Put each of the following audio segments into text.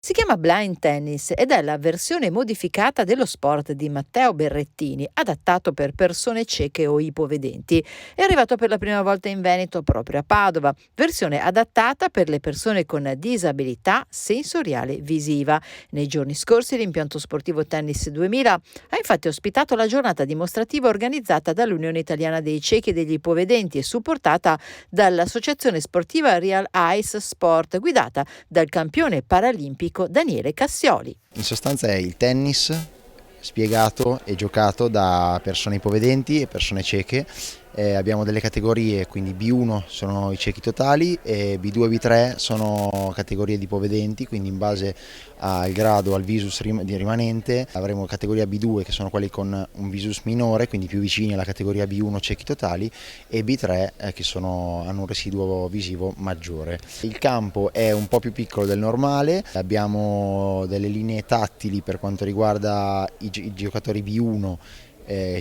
Si chiama blind tennis ed è la versione modificata dello sport di Matteo Berrettini, adattato per persone cieche o ipovedenti. È arrivato per la prima volta in Veneto proprio a Padova, versione adattata per le persone con disabilità sensoriale visiva. Nei giorni scorsi l'impianto sportivo Tennis 2000 ha infatti ospitato la giornata dimostrativa organizzata dall'Unione Italiana dei Ciechi e degli Ipovedenti e supportata dall'associazione sportiva Real Eyes Sport, guidata dal campione paralimpico Daniele Cassioli. In sostanza è il tennis spiegato e giocato da persone ipovedenti e persone cieche. Abbiamo delle categorie, quindi B1 sono i ciechi totali e B2 e B3 sono categorie di ipovedenti, quindi in base al grado, al visus rimanente avremo categoria B2 che sono quelli con un visus minore, quindi più vicini alla categoria B1 ciechi totali, e B3 che hanno un residuo visivo maggiore. Il campo è un po' più piccolo del normale, abbiamo delle linee tattili per quanto riguarda i giocatori B1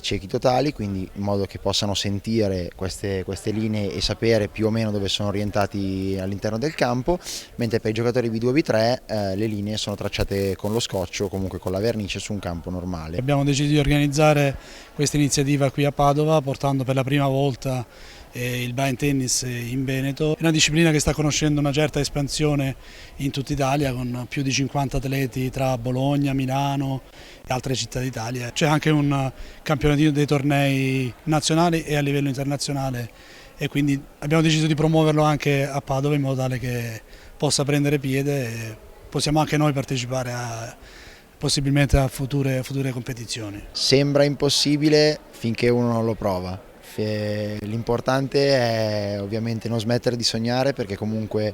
ciechi totali, quindi in modo che possano sentire queste linee e sapere più o meno dove sono orientati all'interno del campo, mentre per i giocatori B2 e B3 le linee sono tracciate con lo scotch o comunque con la vernice su un campo normale. Abbiamo deciso di organizzare questa iniziativa qui a Padova portando per la prima volta il blind tennis in Veneto. È una disciplina che sta conoscendo una certa espansione in tutta Italia, con più di 50 atleti tra Bologna, Milano e altre città d'Italia. C'è anche un campionato dei tornei nazionali e a livello internazionale e quindi abbiamo deciso di promuoverlo anche a Padova in modo tale che possa prendere piede e possiamo anche noi partecipare possibilmente a future competizioni. Sembra impossibile finché uno non lo prova. L'importante è ovviamente non smettere di sognare, perché comunque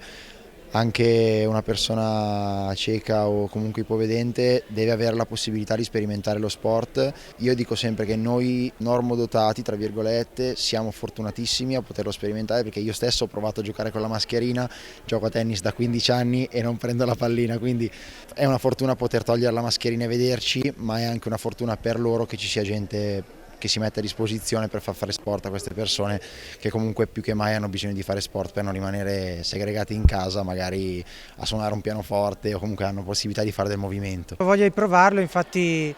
anche una persona cieca o comunque ipovedente deve avere la possibilità di sperimentare lo sport. Io dico sempre che noi normodotati, tra virgolette, siamo fortunatissimi a poterlo sperimentare, perché io stesso ho provato a giocare con la mascherina, gioco a tennis da 15 anni e non prendo la pallina, quindi è una fortuna poter togliere la mascherina e vederci, ma è anche una fortuna per loro che ci sia gente che si mette a disposizione per far fare sport a queste persone che comunque più che mai hanno bisogno di fare sport per non rimanere segregati in casa, magari a suonare un pianoforte, o comunque hanno possibilità di fare del movimento. Ho voglia di provarlo, infatti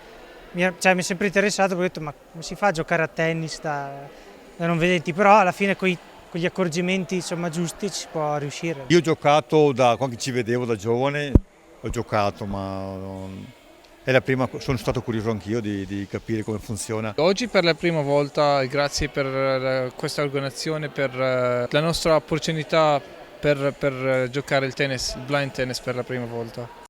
mi è sempre interessato, perché ho detto ma come si fa a giocare a tennis da non vedenti, però alla fine con gli accorgimenti insomma giusti ci si può riuscire. Io ho giocato da quando ci vedevo da giovane, ho giocato, ma è la prima, sono stato curioso anch'io di capire come funziona. Oggi per la prima volta, grazie per questa organizzazione, per la nostra opportunità per giocare il tennis, il blind tennis per la prima volta.